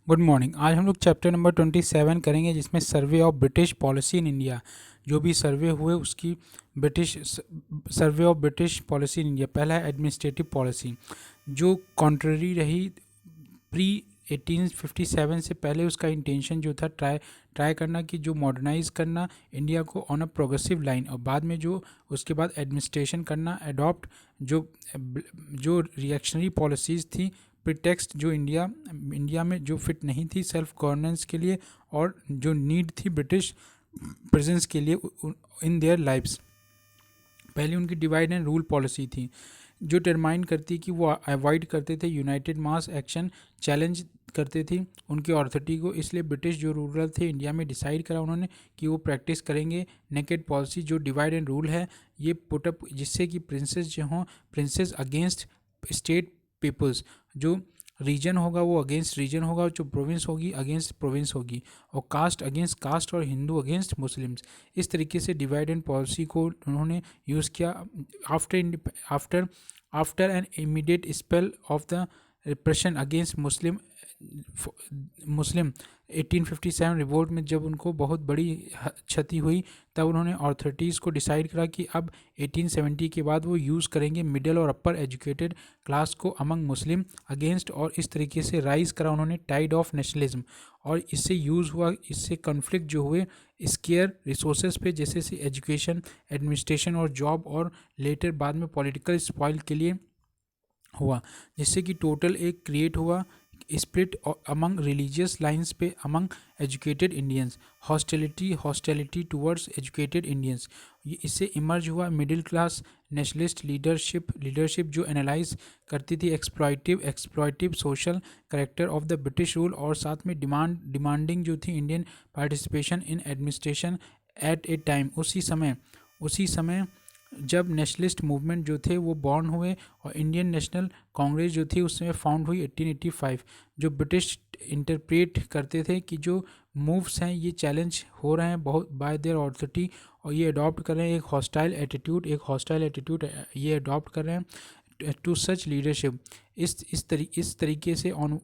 Good morning. आज हम लोग चैप्टर नंबर 27 करेंगे, जिसमें survey of British policy in India. जो भी सर्वे हुए उसकी British survey of British policy in India. पहला है एडमिनिस्ट्रेटिव पॉलिसी, जो कॉन्ट्ररी रही प्री 1857 से पहले। उसका इंटेंशन जो था ट्राई करना कि जो मॉडर्नाइज करना इंडिया को ऑन अ प्रोग्रेसिव लाइन, और बाद में जो उसके बाद एडमिनिस्ट्रेशन करना अडॉप्ट जो जो रिएक्शनरी पॉलिसीज़ थी, प्रिटेक्स्ट जो इंडिया में जो फिट नहीं थी सेल्फ गवर्नेंस के लिए, और जो नीड थी ब्रिटिश प्रेजेंस के लिए इन देयर लाइव्स। पहले उनकी डिवाइड एंड रूल पॉलिसी थी, जो डिटरमाइन करती कि वो अवॉइड करते थे यूनाइटेड मास एक्शन, चैलेंज करते थे उनकी ऑथोरिटी को। इसलिए ब्रिटिश जो रूलर थे इंडिया में डिसाइड करा उन्होंने कि वो प्रैक्टिस करेंगे नेकेड पॉलिसी, जो डिवाइड एंड रूल है ये पुटअप, जिससे कि प्रिंसेस जो हों, प्रिंसेस अगेंस्ट स्टेट पीपल्स। जो रीजन होगा वो अगेंस्ट रीजन होगा, जो प्रोविंस होगी अगेंस्ट प्रोविंस होगी, और कास्ट अगेंस्ट कास्ट और हिंदू अगेंस्ट मुस्लिम्स। इस तरीके से डिवाइड एंड पॉलिसी को उन्होंने यूज़ किया। After after an immediate spell of the repression against Muslim 1857 revolt में, जब उनको बहुत बड़ी क्षति हुई, तब उन्होंने अथॉरिटीज़ को डिसाइड करा कि अब 1870 के बाद वो यूज़ करेंगे मिडिल और अपर एजुकेटेड क्लास को अमंग मुस्लिम अगेंस्ट। और इस तरीके से राइज करा उन्होंने टाइड ऑफ नेशनलिज्म, और इससे यूज़ हुआ, इससे कन्फ्लिक्ट जो हुए स्केयर रिसोर्सेज पे, जैसे से एजुकेशन, एडमिनिस्ट्रेशन और जॉब, और लेटर बाद में पॉलिटिकल स्पॉइल के लिए हुआ, जिससे कि टोटल एक क्रिएट हुआ स्प्लिट अमंग रिलीजियस लाइंस पे among educated Indians, hostility towards educated Indians. ये इससे इमर्ज हुआ मिडिल क्लास नेशनलिस्ट लीडरशिप जो एनालाइज करती थी exploitative social character of the British rule, और साथ में डिमांडिंग जो थी Indian participation in administration at a time. उसी समय जब नेशनलिस्ट मूवमेंट जो थे वो बॉर्न हुए, और इंडियन नेशनल कांग्रेस जो थी उस समय फाउंड हुई 1885। जो ब्रिटिश इंटरप्रेट करते थे कि जो मूव्स हैं ये चैलेंज हो रहे हैं बहुत बाय देयर ऑथोरिटी, और ये अडॉप्ट कर रहे हैं एक हॉस्टाइल एटीट्यूड ये अडॉप्ट कर रहे हैं टू सच लीडरशिप। इस तरीके से ऑन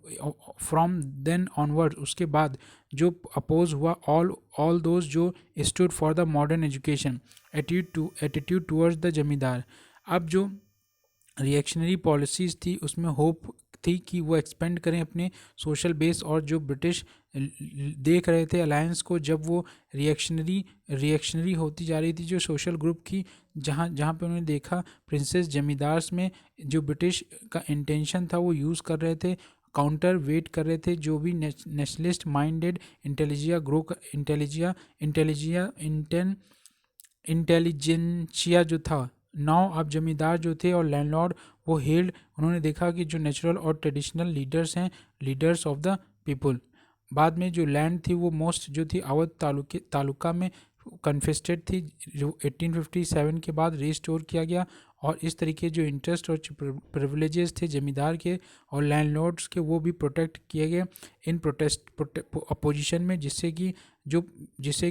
फ्रॉम देन ऑनवर्ड, उसके बाद जो अपोज हुआ ऑल दोज जो stood for the modern education attitude towards the जमींदार। अब जो रिएक्शनरी पॉलिसीज़ थी उसमें होप थी कि वो एक्सपेंड करें अपने सोशल बेस, और जो ब्रिटिश देख रहे थे अलायंस को, जब वो रिएक्शनरी होती जा रही थी जो सोशल ग्रुप की, जहाँ पे उन्होंने देखा प्रिंसेस जमींदार्स में जो ब्रिटिश का इंटेंशन था वो यूज़ कर रहे थे, काउंटर वेट कर रहे थे जो भी नेशनलिस्ट माइंडेड इंटेलिजेंशिया जो था। नाउ अब जमींदार जो थे और लैंडलॉर्ड वो हेल्ड, उन्होंने देखा कि जो नेचुरल और ट्रेडिशनल लीडर्स हैं, लीडर्स ऑफ द पीपल। बाद में जो लैंड थी वो मोस्ट जो थी अवध तालुका में कन्फिस्टेड थी, जो 1857 के बाद रिस्टोर किया गया। और इस तरीके जो इंटरेस्ट और प्रिविलेजेस थे जमींदार के और लैंडलॉर्ड्स के वो भी प्रोटेक्ट किए गए इन प्रोटेस्ट अपोजिशन में, जिससे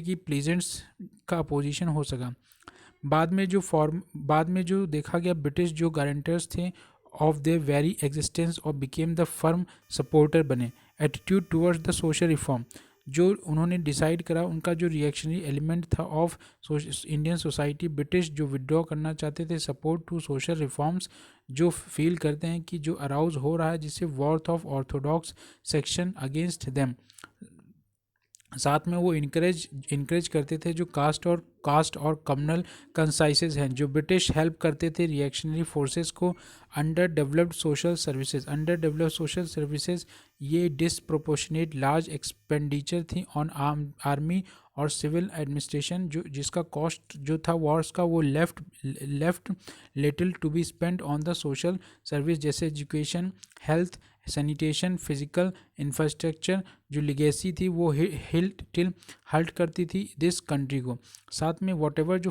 कि प्लीजेंट्स का अपोजिशन हो सका। बाद में जो देखा गया ब्रिटिश जो गारंटर्स थे ऑफ देयर वेरी एग्जिस्टेंस और बिकेम द फर्म सपोर्टर बने। Attitude towards the social reform, जो उन्होंने डिसाइड करा उनका जो रिएक्शनरी एलिमेंट था ऑफ इंडियन सोसाइटी, ब्रिटिश जो विड्रॉ करना चाहते थे सपोर्ट टू सोशल रिफॉर्म्स, जो फील करते हैं कि जो अराउज हो रहा है जिससे worth of Orthodox section against them. साथ में वो इनकरेज करते थे जो कास्ट और कम्युनल कंसाइसेस हैं, जो ब्रिटिश हेल्प करते थे रिएक्शनरी फोर्सेस को। अंडर डेवलप्ड सोशल सर्विसेज ये डिसप्रोपोर्शनेट लार्ज एक्सपेंडिचर थी ऑन आर्मी और सिविल एडमिनिस्ट्रेशन, जो जिसका कॉस्ट जो था वॉर्स का वो left little to be spent on the social service, जैसे education, health, sanitation, physical infrastructure. जो लिगेसी थी वो हल्ट करती थी दिस कंट्री को। साथ में वॉटेवर जो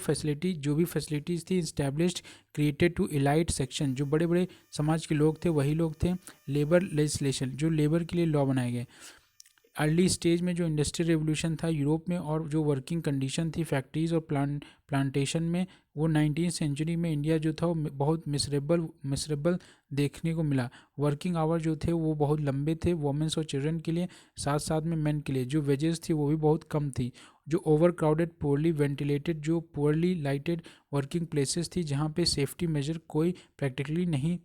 भी फैसिलिटीज़ थी established created to elite section, जो बड़े बड़े समाज के लोग थे वही लोग थे। लेबर लेजिस्लेशन, जो लेबर के लिए लॉ बनाए गए। अर्ली स्टेज में जो इंडस्ट्रियल रेवोल्यूशन था यूरोप में और जो वर्किंग कंडीशन थी फैक्ट्रीज़ और प्लांटेशन में, वो 19वीं सेंचुरी में इंडिया जो था वो बहुत मिसरेबल देखने को मिला। वर्किंग आवर जो थे वो बहुत लंबे थे वुमेन्स और चिल्ड्रन के लिए, साथ साथ में मेन के लिए। जो वेजेस थी वो भी बहुत कम थी। जो ओवर क्राउडेड, पुअरली वेंटिलेटेड, जो पुअरली लाइटेड वर्किंग प्लेसेस थी जहाँ पे सेफ्टी मेजर कोई प्रैक्टिकली नहीं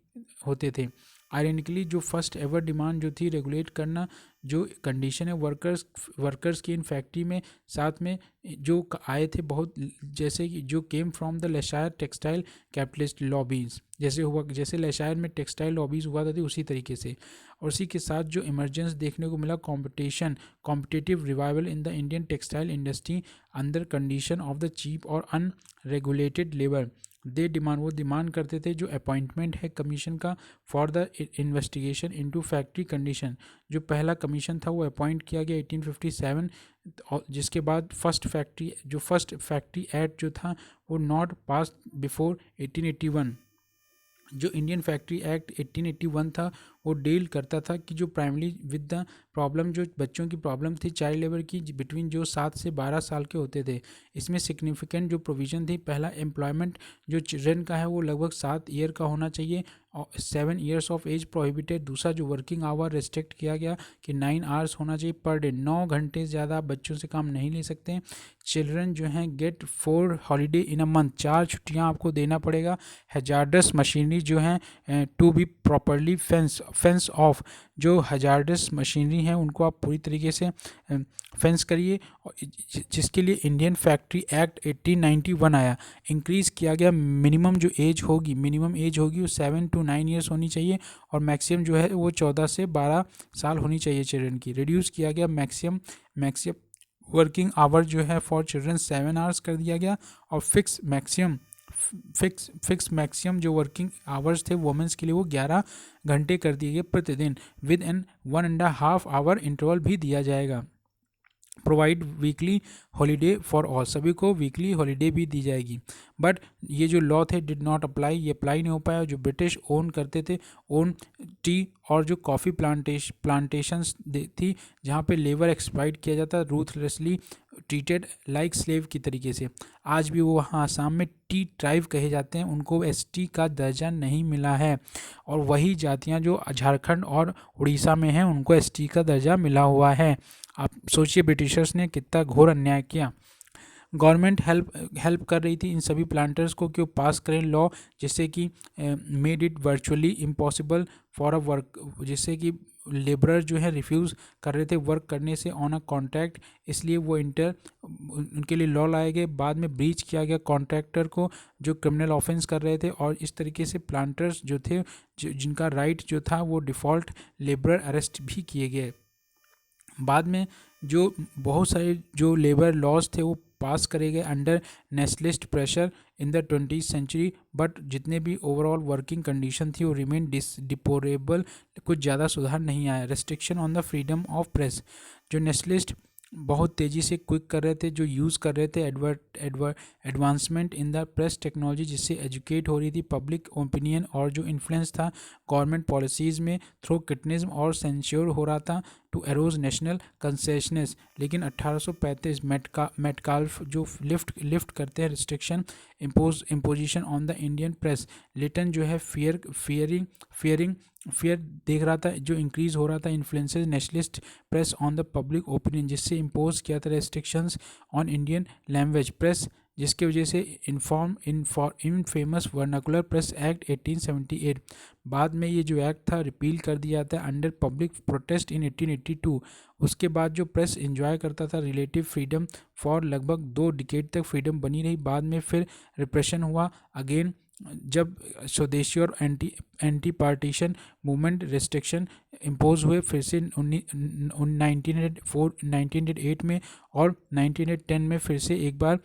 होते थे। आयरनिकली जो फर्स्ट एवर डिमांड जो थी रेगुलेट करना जो कंडीशन है वर्कर्स की इन फैक्ट्री में, साथ में जो आए थे बहुत, जैसे कि जो came from the Lancashire textile capitalist lobbies, जैसे लेशायर में टेक्सटाइल लॉबीज़ हुआ था उसी तरीके से। और उसी के साथ जो इमरजेंस देखने को मिला competitive revival in the Indian textile industry under condition of the cheap और अनरेगुलेटेड लेबर। वो डिमांड करते थे जो अपॉइंटमेंट है कमीशन का for the investigation into factory condition. जो पहला कमीशन था वो अपॉइंट किया गया 1857, जिसके बाद फर्स्ट फैक्ट्री एक्ट जो था वो नॉट पास बिफोर 1881। जो इंडियन फैक्ट्री एक्ट 1881 था वो डील करता था कि जो प्राइमरी विद द प्रॉब्लम, जो बच्चों की प्रॉब्लम थी चाइल्ड लेबर की बिटवीन जो 7 से 12 साल के होते थे। इसमें सिग्निफिकेंट जो प्रोविज़न थी, पहला एम्प्लॉयमेंट जो चिल्ड्रन का है वो लगभग 7 ईयर का होना चाहिए और 7 ईयर्स ऑफ एज प्रोहिबिटेड। दूसरा जो वर्किंग आवर रिस्ट्रिक्ट किया गया कि 9 आवर्स होना चाहिए पर डे, 9 घंटे से ज़्यादा बच्चों से काम नहीं ले सकते। चिल्ड्रन जो हैं get 4 holiday in a month, 4 छुट्टियाँ आपको देना पड़ेगा। हैजार्डस मशीनरी जो हैं to be properly fence off, जो हजार्डस मशीनरी हैं उनको आप पूरी तरीके से फेंस करिए। जिसके लिए इंडियन फैक्ट्री एक्ट 1891 आया। इंक्रीज़ किया गया मिनिमम एज होगी वो 7 to 9 ईयर्स होनी चाहिए और मैक्सिमम जो है वो 14 से 12 साल होनी चाहिए चिल्ड्रन की। रिड्यूस किया गया मैक्सिमम वर्किंग आवर जो है फॉर चिल्ड्रन 7 आवर्स कर दिया गया और फिक्स मैक्सिमम जो वर्किंग आवर्स थे वुमेंस के लिए वो 11 घंटे कर दिए गए प्रतिदिन, विद एन 1.5 आवर इंटरवल भी दिया जाएगा। Provide weekly holiday for all, सभी को वीकली हॉलीडे भी दी जाएगी। बट ये जो लॉ थे डिड नॉट अप्लाई, ये अप्लाई नहीं हो पाया। जो ब्रिटिश ओन करते थे ओन टी और जो कॉफ़ी प्लांटेशंस थी जहाँ पे लेबर एक्सप्लॉइट किया जाता, रूथलेसली ट्रीटेड लाइक स्लेव की तरीके से। आज भी वो वहाँ आसाम में टी ट्राइब कहे जाते हैं, उनको एसटी का दर्जा नहीं मिला है। और वही जातियाँ जो झारखंड और उड़ीसा में हैं उनको एसटी का दर्जा मिला हुआ है। आप सोचिए ब्रिटिशर्स ने कितना घोर अन्याय किया। गवर्नमेंट हेल्प कर रही थी इन सभी प्लांटर्स को कि वो पास करें लॉ जिससे कि made it virtually impossible for a work, जिससे कि लेबरर जो है रिफ्यूज़ कर रहे थे वर्क करने से ऑन अ कॉन्ट्रैक्ट, इसलिए वो उनके लिए लॉ लाए गए। बाद में ब्रीच किया गया कॉन्ट्रैक्टर को जो क्रिमिनल ऑफेंस कर रहे थे और इस तरीके से प्लांटर्स जो थे जिनका राइट जो था वो डिफ़ॉल्ट लेबरर अरेस्ट भी किए गए। बाद में जो बहुत सारे जो लेबर लॉज थे वो पास करे गए under nationalist pressure in the 20th century, but जितने भी ओवरऑल वर्किंग कंडीशन थी वो रिमेन डिपोरेबल, कुछ ज़्यादा सुधार नहीं आया। Restriction on the freedom of press, जो नेशनलिस्ट बहुत तेज़ी से क्विक कर रहे थे, जो यूज़ कर रहे थे advancement in the press technology जिससे एजुकेट हो रही थी पब्लिक ओपिनियन, और जो इन्फ्लुएंस था गवर्नमेंट पॉलिसीज़ में थ्रू किटनिज्म और सेंश्योर हो रहा था टू एरोज नेशनल कंसेशनेस। लेकिन 1835 मेटकाल्फ जो लिफ्ट करते हैं restriction imposition on the Indian press. Lytton जो है फियर देख रहा था जो इंक्रीज़ हो रहा था influences nationalist press on the public opinion, जिससे इम्पोज किया था restrictions on Indian language press, जिसकी वजह से इन फेमस वर्नाकुलर प्रेस एक्ट 1878। बाद में ये जो एक्ट था रिपील कर दिया था अंडर पब्लिक प्रोटेस्ट इन 1882। उसके बाद जो प्रेस एंजॉय करता था रिलेटिव फ्रीडम फॉर लगभग 2 डिकेड तक फ्रीडम बनी रही। बाद में फिर रिप्रेशन हुआ अगेन जब स्वदेशी और anti partition movement restriction impose हुए फिर से 1908 में, और 1910 में फिर से एक बार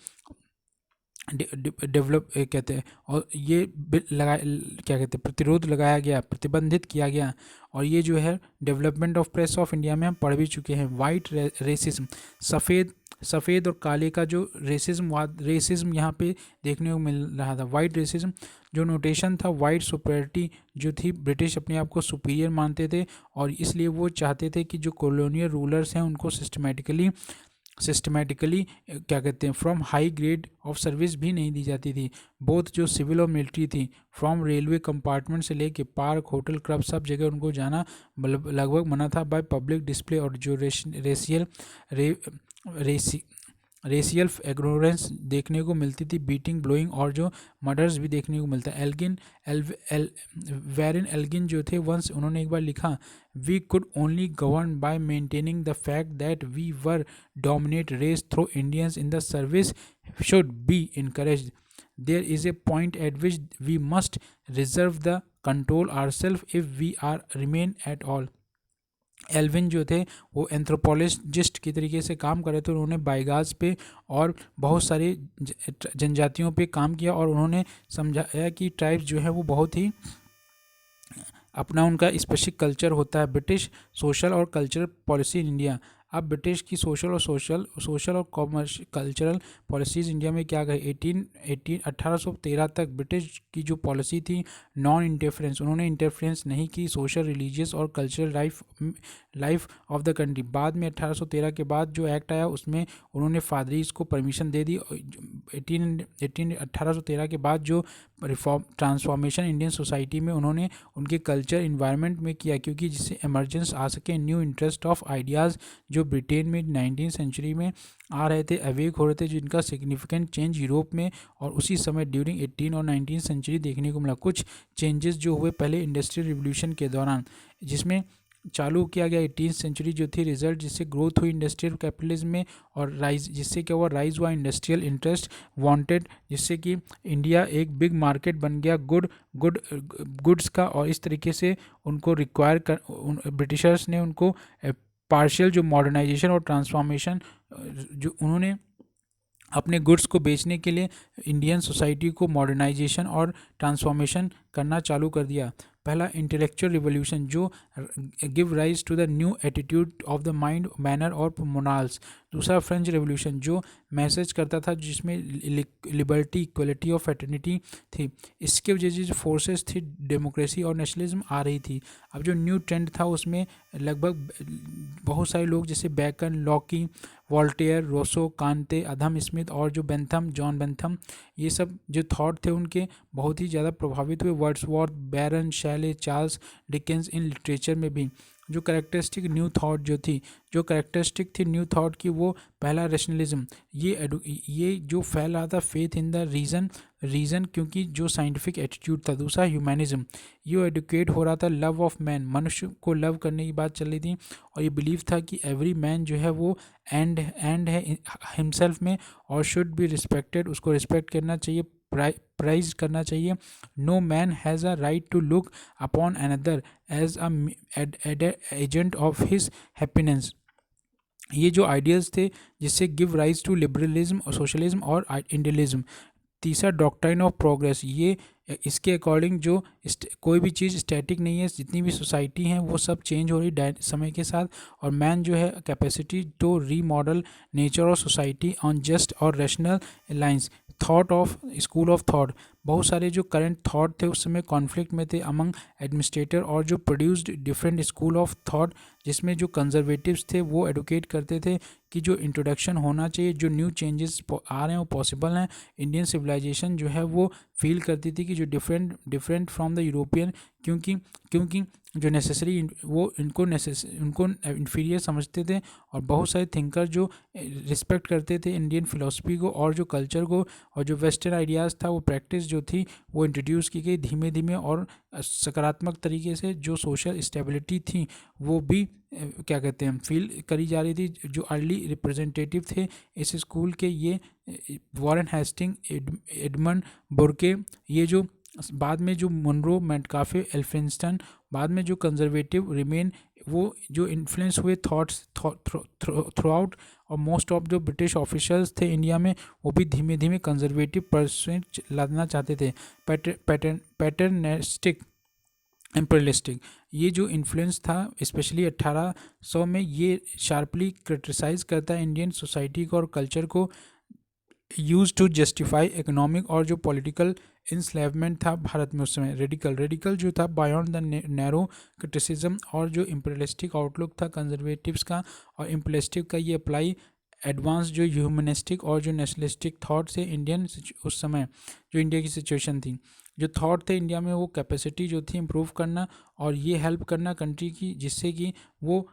डेवलप कहते हैं और ये प्रतिरोध लगाया गया, प्रतिबंधित किया गया। और ये जो है development of press of India में हम पढ़ भी चुके हैं। वाइट रेसिज्म, सफ़ेद और काले का जो रेसिज्म यहाँ पे देखने को मिल रहा था, वाइट रेसिज्म जो नोटेशन था, वाइट सुपरियरिटी जो थी, ब्रिटिश अपने आप को सुपीरियर मानते थे और इसलिए वो चाहते थे कि जो कॉलोनियल रूलर्स हैं उनको सिस्टमेटिकली क्या कहते हैं from high grade of service भी नहीं दी जाती थी। बोथ जो सिविल और मिलिट्री थी, फ्रॉम रेलवे कंपार्टमेंट से लेके पार्क, होटल, क्लब, सब जगह उनको जाना लगभग मना था बाय पब्लिक डिस्प्ले। और जो रेशियल इग्नोरेंस देखने को मिलती थी, बीटिंग, ब्लोइंग और जो मर्डर्स भी देखने को मिलता है। वेरिन एल्गिन जो थे वंस उन्होंने एक बार लिखा, we could only govern by maintaining the fact that we were dominate race through Indians in the service should be encouraged. There is a point at which we must reserve the control ourselves if we are remain at all. Elvin जो थे वो anthropologist की तरीके से काम कर रहे थे। उन्होंने बाइगास पे और बहुत सारे जनजातियों पे काम किया और उन्होंने समझाया कि ट्राइब्स जो है वो बहुत ही अपना उनका स्पेसिफिक कल्चर होता है। ब्रिटिश सोशल और कल्चरल पॉलिसी इन इंडिया। अब ब्रिटिश की सोशल और कल्चरल पॉलिसीज़ इंडिया में क्या गए, 1813 तक ब्रिटिश की जो पॉलिसी थी नॉन इंटरफेरेंस, उन्होंने इंटरफेरेंस नहीं की सोशल, रिलीजियस और cultural life of the country. बाद में 1813 के बाद जो एक्ट आया उसमें उन्होंने फादरीज को परमिशन दे दी। 1813 के बाद जो रिफॉर्म ट्रांसफॉर्मेशन इंडियन सोसाइटी में उन्होंने उनके कल्चर इन्वायरमेंट में किया, क्योंकि जिससे इमरजेंस आ सके, न्यू इंटरेस्ट ऑफ आइडियाज़ जो ब्रिटेन में 19वीं सेंचुरी में आ रहे थे, अवेक हो रहे थे, जिनका सिग्निफिकेंट चेंज यूरोप में और उसी समय ड्यूरिंग 18 और 19वीं सेंचुरी देखने को मिला। कुछ चेंजेस जो हुए पहले इंडस्ट्रियल रिवोल्यूशन के दौरान, जिसमें चालू किया गया 18वीं सेंचुरी जो थी, रिजल्ट जिससे ग्रोथ हुई इंडस्ट्रियल कैपिटलिज्म में और राइज, जिससे क्या हुआ, राइज हुआ इंडस्ट्रियल इंटरेस्ट वांटेड, जिससे कि इंडिया एक बिग मार्केट बन गया गुड्स का। और इस तरीके से उनको रिक्वायर कर ब्रिटिशर्स ने उनको पार्शियल जो मॉडर्नाइजेशन और ट्रांसफॉर्मेशन जो उन्होंने अपने गुड्स को बेचने के लिए इंडियन सोसाइटी को मॉडर्नाइजेशन और ट्रांसफॉर्मेशन करना चालू कर दिया। पहला इंटेलेक्चुअल रिवोल्यूशन जो give rise to the new attitude of the mind, manner और मोरल्स। दूसरा फ्रेंच रिवोल्यूशन जो मैसेज करता था, जिसमें लिबर्टी, इक्वलिटी और फ्रेटर्निटी थी। इसके वजह से जो फोर्सेस थी डेमोक्रेसी और नेशनलिज्म आ रही थी। अब जो न्यू ट्रेंड था उसमें लगभग बहुत सारे लोग जैसे bacon, Lockie, Voltaire, Roseau, कांते, Adam Smith और जो जॉन बेंथम, ये सब जो थॉट थे उनके बहुत ही ज़्यादा प्रभावित हुए। Wordsworth, Byron, Shelley, Charles Dickens in literature में भी जो कैरेक्टरिस्टिक न्यू थॉट की, वो पहला रैशनलिज्म, ये जो फैल रहा था, फेथ इन द रीज़न क्योंकि जो साइंटिफिक एटीट्यूड था। दूसरा ह्यूमैनिज्म, ये एडुकेट हो रहा था, लव ऑफ मैन, मनुष्य को लव करने की बात चल रही थी और ये बिलीव था कि एवरी मैन जो है वो एंड है हिमसेल्फ में और शुड बी रिस्पेक्टेड, उसको रिस्पेक्ट करना चाहिए, प्राइज करना चाहिए। No man has a right to look upon another as agent of his happiness. ये जो आइडियल्स थे जिससे गिव राइज टू लिबरलिज्म और सोशलिज्म और इंडियलिज्म। तीसरा डॉक्ट्राइन ऑफ प्रोग्रेस, ये इसके अकॉर्डिंग जो कोई भी चीज़ स्टैटिक नहीं है, जितनी भी सोसाइटी हैं वो सब चेंज हो रही समय के साथ और मैन जो है कैपेसिटी टू रीमॉडल नेचर और सोसाइटी ऑन जस्ट और rational lines. Thought of school of thought, बहुत सारे जो करंट थॉट थे उस समय कॉन्फ्लिक्ट में थे अमंग एडमिनिस्ट्रेटर और जो produced different school of thought, जिसमें जो कंजर्वेटिव्स थे वो एडवोकेट करते थे कि जो इंट्रोडक्शन होना चाहिए, जो न्यू चेंजेस आ रहे हैं वो पॉसिबल हैं। इंडियन सिविलाइजेशन जो है वो फील करती थी कि जो डिफरेंट फ्रॉम द यूरोपियन, क्योंकि जो नेसेसरी वो उनको इन्फीरियर समझते थे और बहुत सारे थिंकर जो रिस्पेक्ट करते थे इंडियन फिलोसफी को और जो कल्चर को और जो वेस्टर्न आइडियाज़ था वो प्रैक्टिस जो थी वो इंट्रोड्यूस की गई धीमे धीमे और सकारात्मक तरीके से। जो सोशल स्टेबिलिटी थी वो भी क्या कहते हैं फील करी जा रही थी। जो अर्ली रिप्रेजेंटेटिव थे इस स्कूल के, ये वॉरेन हेस्टिंग, एडमंड बुर्के, ये जो बाद में जो मुनरो, मेटकाफे, एल्फिंस्टन, बाद में जो कंजर्वेटिव रिमेन, वो जो इन्फ्लुएंस हुए थॉट्स थ्रू आउट और मोस्ट ऑफ जो ब्रिटिश ऑफिशियल्स थे इंडिया में वो भी धीमे धीमे कंजर्वेटिव परसेंट लाना चाहते थे। पैटर्निस्टिक इम्पीरियलिस्टिक। ये जो इन्फ्लुएंस था स्पेशली 1800 में, ये शार्पली क्रिटिसाइज़ करता है इंडियन सोसाइटी को और कल्चर को, यूज टू जस्टिफाई इकोनॉमिक और जो पॉलिटिकल इंस्लेवमेंट था भारत में उस समय। रेडिकल जो था बायॉन्ड द नैरो क्रिटिसिज्म, और जो इम्पीरियलिस्टिक आउटलुक था कंजर्वेटिव्स का और इम्पीरियलिस्टिक का, ये अप्लाई एडवांस जो ह्यूमनिस्टिक और जो नेशनलिस्टिक थॉट से इंडियन उस समय जो इंडिया की सिचुएशन थी, जो थॉट थे इंडिया में, वो कैपेसिटी जो थी इम्प्रूव करना और ये हेल्प करना कंट्री की, जिससे कि वो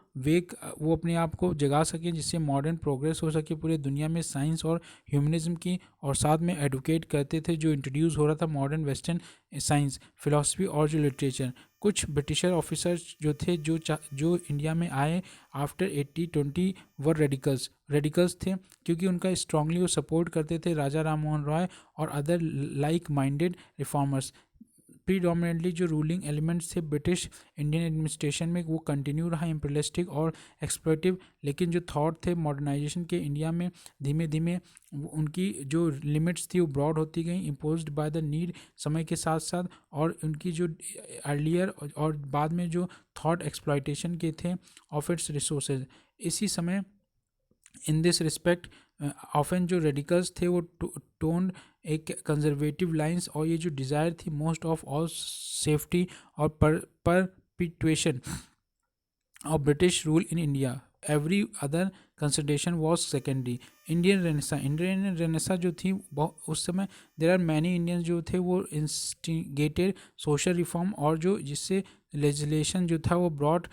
अपने आप को जगा सकें, जिससे मॉडर्न प्रोग्रेस हो सके पूरे दुनिया में साइंस और ह्यूमनिज्म की, और साथ में एडवोकेट करते थे जो इंट्रोड्यूस हो रहा था मॉडर्न वेस्टर्न साइंस, फिलॉसफी और जो लिटरेचर। कुछ ब्रिटिशर ऑफिसर्स जो थे जो इंडिया में आए आफ्टर 8020 वर रेडिकल्स थे, क्योंकि उनका स्ट्रांगली वो सपोर्ट करते थे राजा राम मोहन रॉय और other like minded reformers. Predominantly जो रूलिंग एलिमेंट्स थे ब्रिटिश इंडियन एडमिनिस्ट्रेशन में, वो कंटिन्यू रहा इम्पीरियलिस्टिक और एक्सप्लोइटिव, लेकिन जो थॉट थे मॉडर्नाइजेशन के इंडिया में, धीमे धीमे उनकी जो लिमिट्स थी वो ब्रॉड होती गई, इम्पोज्ड बाय द नीड समय के साथ साथ, और उनकी जो अर्लियर और बाद में जो थॉट एक्सप्लॉइटेशन के थे ऑफ इट्स रिसोर्सेज। इसी समय इन दिस रिस्पेक्ट ऑफन जो रेडिकल्स थे वो टोन्ड एक कंजर्वेटिव लाइंस, और ये जो डिज़ायर थी मोस्ट ऑफ ऑल सेफ्टी और perpetuation of British rule in India, every other consideration was secondary. Indian renaissance जो थी उस समय, देर आर मैनी इंडियंस जो थे वो इंस्टिगेटेड सोशल रिफॉर्म, और जो जिससे लेजिस्लेशन जो था वो brought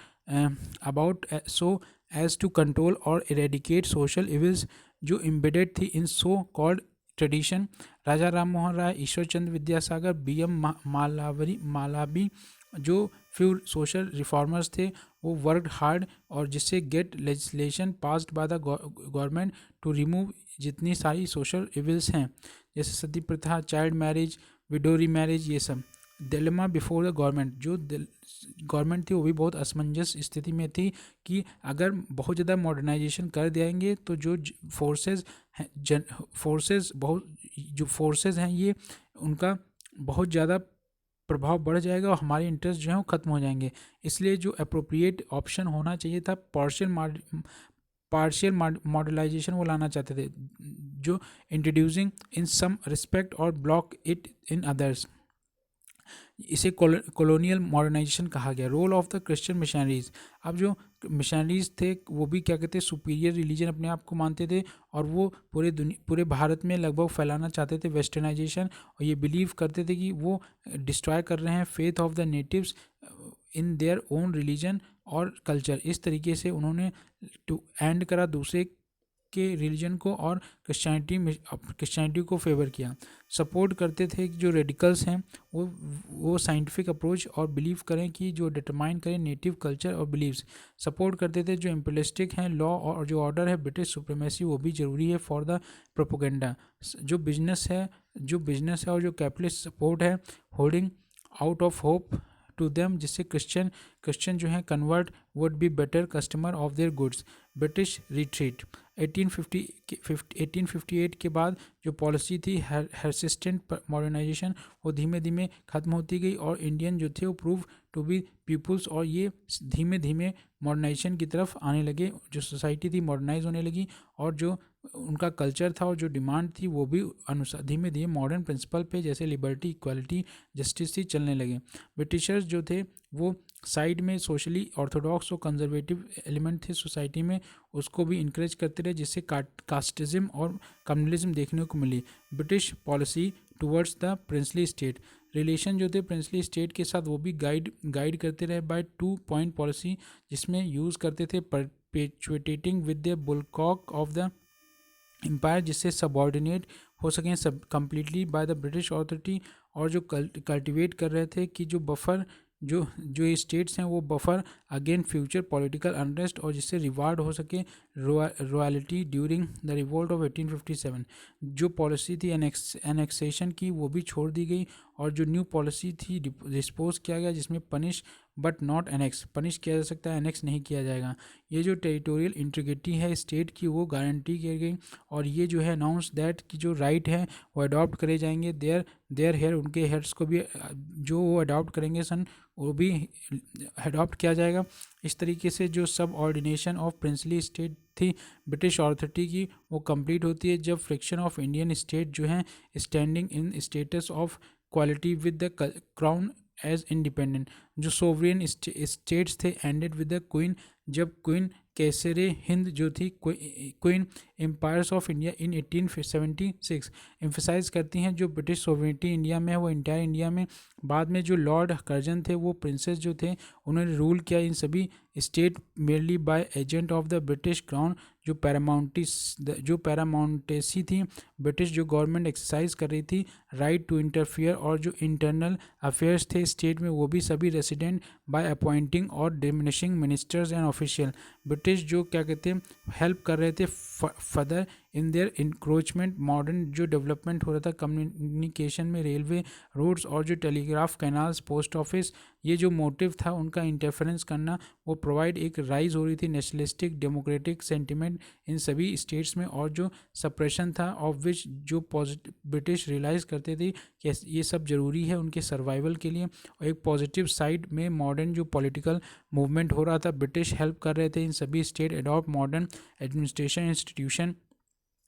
about so as to control और इरेडिकेट सोशल इविल्स जो इम्बेडेड थी in so called tradition. Raja Ram Mohan Roy, Ishwar Chandra Vidyasagar, BM Malabari जो फ्यू सोशल रिफॉर्मर्स थे, वो वर्कड हार्ड, और जिससे get legislation passed by the government to remove जितनी सारी सोशल इविल्स हैं, जैसे सती प्रथा, चाइल्ड मैरिज, विडो रीमैरिज, ये सब। डिलेमा बिफोर द गवर्नमेंट, जो गवर्नमेंट थी वो भी बहुत असमंजस स्थिति में थी कि अगर बहुत ज़्यादा मॉडर्नाइजेशन कर देंगे तो जो फोर्सेस हैं ये उनका बहुत ज़्यादा प्रभाव बढ़ जाएगा और हमारे इंटरेस्ट जो हैं वो ख़त्म हो जाएंगे। इसलिए जो अप्रोप्रिएट ऑप्शन होना चाहिए था, पार्शियल मॉडर्नाइजेशन वो लाना चाहते थे, जो इंट्रोड्यूसिंग इन सम रिस्पेक्ट और ब्लॉक इट इन अदर्स। इसे कॉलोनियल मॉडर्नाइजेशन कहा गया। Role of the Christian missionaries, अब जो मिशनरीज थे वो भी क्या कहते हैं, सुपीरियर रिलीजन अपने आप को मानते थे, और वो पूरे भारत में लगभग फैलाना चाहते थे वेस्टर्नाइजेशन, और ये बिलीव करते थे कि वो डिस्ट्रॉय कर रहे हैं faith of the natives in their own religion और कल्चर। इस तरीके से उन्होंने टू एंड करा दूसरे के रिलीजन को और क्रिश्चियनिटी को फेवर किया। सपोर्ट करते थे कि जो रेडिकल्स हैं वो साइंटिफिक अप्रोच और बिलीव करें कि जो डिटरमाइन करें नेटिव कल्चर और बिलीव्स। सपोर्ट करते थे जो इम्पीरियलिस्टिक हैं लॉ और जो ऑर्डर है ब्रिटिश सुप्रीमेसी, वो भी ज़रूरी है फॉर द प्रोपोगेंडा। जो बिजनेस है और जो कैपिटलिस्ट सपोर्ट है holding out of hope to them, जिससे क्रिश्चियन जो है convert would be better customer of their goods. British retreat 1858 के बाद जो पॉलिसी थी हर्सिस्टेंट मॉडर्नाइजेशन, वो धीमे धीमे ख़त्म होती गई, और इंडियन जो थे वो प्रूव टू बी पीपुल्स, और ये धीमे धीमे मॉडर्नाइजेशन की तरफ आने लगे। जो सोसाइटी थी मॉडर्नाइज होने लगी, और जो उनका कल्चर था और जो डिमांड थी वो भी अनुसार धीमे धीमे मॉडर्न प्रिंसिपल पे, जैसे लिबर्टी, इक्वालिटी, जस्टिस थी, चलने लगे। ब्रिटिशर्स जो थे वो साइड में सोशली ऑर्थोडॉक्स और कंजर्वेटिव एलिमेंट थे सोसाइटी में, उसको भी इंकरेज करते रहे, जिससे कास्टिज्म और कम्युनलिज्म देखने को मिली। British policy towards the princely state, relation जो थे प्रिंसली स्टेट के साथ वो भी गाइड करते रहे बाय 2 पॉइंट पॉलिसी, जिसमें यूज़ करते थे perpetuating with the bulwark of the empire, जिससे सबॉर्डिनेट हो सकें सब completely by the British authority, और जो कल्टिवेट कर रहे थे कि जो बफर जो स्टेट्स हैं वो buffer again future political unrest, और जिससे रिवार्ड हो सके royalty during the revolt of 1857। जो पॉलिसी थी एनेक्सेशन की वो भी छोड़ दी गई, और जो न्यू पॉलिसी थी डिस्पोज किया गया, जिसमें punish but not annex, punish किया जा सकता है, एनेक्स नहीं किया जाएगा। ये जो टेरिटोरियल इंटीग्रिटी है स्टेट की वो गारंटी की गई, और ये जो है अनाउंस दैट कि जो राइट है वो अडॉप्ट करे जाएंगे देयर हेयर, उनके हेड्स को भी जो वो अडॉप्ट करेंगे सन वो भी अडॉप्ट किया जाएगा। इस तरीके से जो सब ऑर्डिनेशन ऑफ प्रिंसली स्टेट थी ब्रिटिश अथॉरिटी की, वो कंप्लीट होती है जब फ्रिक्शन ऑफ इंडियन स्टेट जो है standing in status of quality with the crown as independent. जो सोवरेन स्टेट्स थे एंडेड विद द क्वीन, जब क्वीन कैसरे हिंद जो थी queen empires of India in 1876 emphasise करती हैं जो ब्रिटिश सोवरेनिटी इंडिया में है वो इंटायर इंडिया में। बाद में जो लॉर्ड कर्जन थे वो प्रिंसेस जो थे उन्होंने रूल किया इन सभी state merely by agent of the British crown. जो पैरामाउंटेसी थी, ब्रिटिश जो गवर्नमेंट एक्सरसाइज कर रही थी राइट टू इंटरफियर, और जो इंटरनल अफेयर्स थे स्टेट में वो भी सभी रेसिडेंट बाय अपॉइंटिंग और diminishing ministers and official. British जो क्या कहते हैं हेल्प कर रहे थे further in their encroachment. Modern जो डेवलपमेंट हो रहा था कम्युनिकेशन में, रेलवे, रोड्स और जो टेलीग्राफ कैनाल्स, पोस्ट ऑफिस, ये जो मोटिव था उनका इंटरफेरेंस करना, वो प्रोवाइड एक राइज हो रही थी नेशनलिस्टिक डेमोक्रेटिक सेंटिमेंट इन सभी स्टेट्स में, और जो सप्रेशन था ऑफ विच जो पॉजिटिव ब्रिटिश रियलाइज़ करते थे कि ये सब ज़रूरी है उनके सर्वाइवल के लिए। और एक पॉजिटिव साइड में मॉडर्न जो पॉलिटिकल मूवमेंट हो रहा था, ब्रिटिश हेल्प कर रहे थे इन सभी state adopt modern administration institution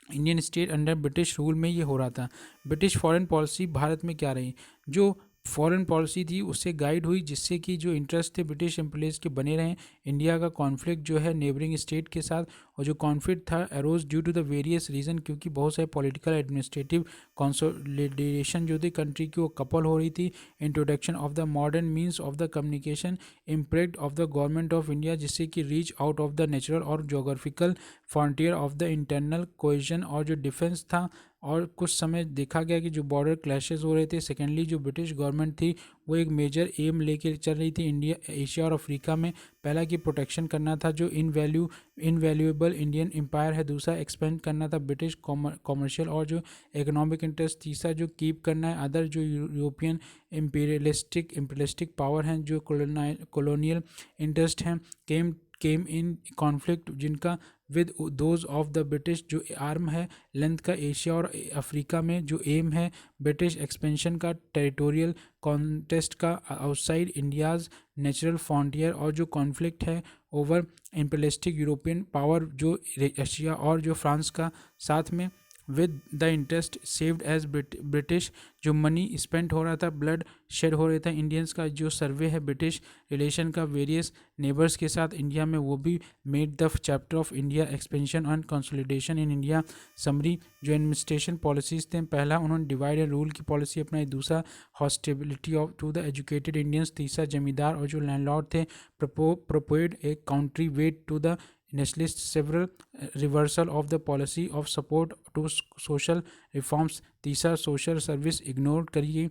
Indian state under British rule में ये हो रहा था। ब्रिटिश फॉरेन पॉलिसी भारत में क्या रही, जो फॉरेन पॉलिसी थी उससे गाइड हुई जिससे कि जो इंटरेस्ट थे ब्रिटिश एम्प्लॉयज के बने रहें। इंडिया का कॉन्फ्लिक्ट जो है नेबरिंग स्टेट के साथ, और जो कॉन्फ्लिक्ट था arose due to the various reason, क्योंकि बहुत सारे पॉलिटिकल एडमिनिस्ट्रेटिव कंसोलिडेशन जो थी कंट्री की वो कपल हो रही थी। Introduction of the modern means of the communication impact of the government of India, जिससे कि reach out of the natural और geographical frontier of the internal cohesion, और जो डिफेंस था। और कुछ समय देखा गया कि जो बॉर्डर क्लैशेस हो रहे थे। सेकेंडली जो ब्रिटिश गवर्नमेंट थी वो एक मेजर एम लेके चल रही थी इंडिया, एशिया और अफ्रीका में। पहला की प्रोटेक्शन करना था जो इनवैल्यूएबल इंडियन एम्पायर है। दूसरा एक्सपेंड करना था ब्रिटिश कॉमर्शियल और जो इकोनॉमिक इंटरेस्ट। तीसरा जो कीप करना है अदर जो यूरोपियन इम्पीरियलिस्टिक पावर हैं, जो कॉलोनियल इंटरेस्ट हैं, केम इन कॉन्फ्लिक्ट जिनका with those of the British. जो आर्म है लेंथ का एशिया और अफ्रीका में, जो एम है ब्रिटिश एक्सपेंशन का टेरिटोरियल कॉन्टेस्ट का आउटसाइड इंडियाज़ नेचुरल फ्रंटियर, और जो कॉन्फ्लिक्ट है ओवर इम्पीरियलिस्टिक यूरोपियन पावर जो रशिया और जो फ्रांस का साथ में, with the interest saved as British. जो मनी स्पेंड हो रहा था, ब्लड शेड हो रहा था इंडियंस का। जो सर्वे है ब्रिटिश रिलेशन का वेरियस नेबर्स के साथ इंडिया में, वो भी made the chapter of India expansion and consolidation in India. Summary जो एडमिनिस्ट्रेशन पॉलिसीज थे, पहला उन्होंने डिवाइड एंड रूल की पॉलिसी अपनाई। दूसरा hostility of to the educated Indians. तीसरा जमींदार और जो लैंडलॉर्ड थे propped a counterweight to the nationalist several reversal of the policy of support to social reforms। तीसरा सोशल सर्विस इग्नोर करिए,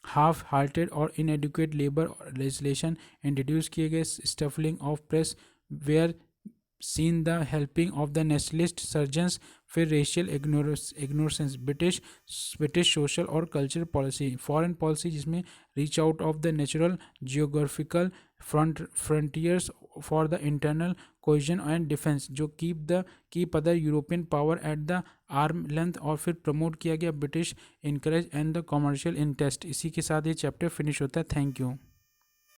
half hearted और इनएडुकेट लेबर लेजिस्लेशन इंट्रोड्यूस किए गए। Stifling of press were seen the helping of the nationalist surgeons. फिर racial ignorance. British social और cultural policy. Foreign policy जिसमें reach out of the natural geographical frontiers for the internal cohesion and defence. जो keep other European power at the arm length. और फिर promote किया गया British encourage and the commercial interest. इसी के साथ ये चैप्टर फिनिश होता है। Thank you.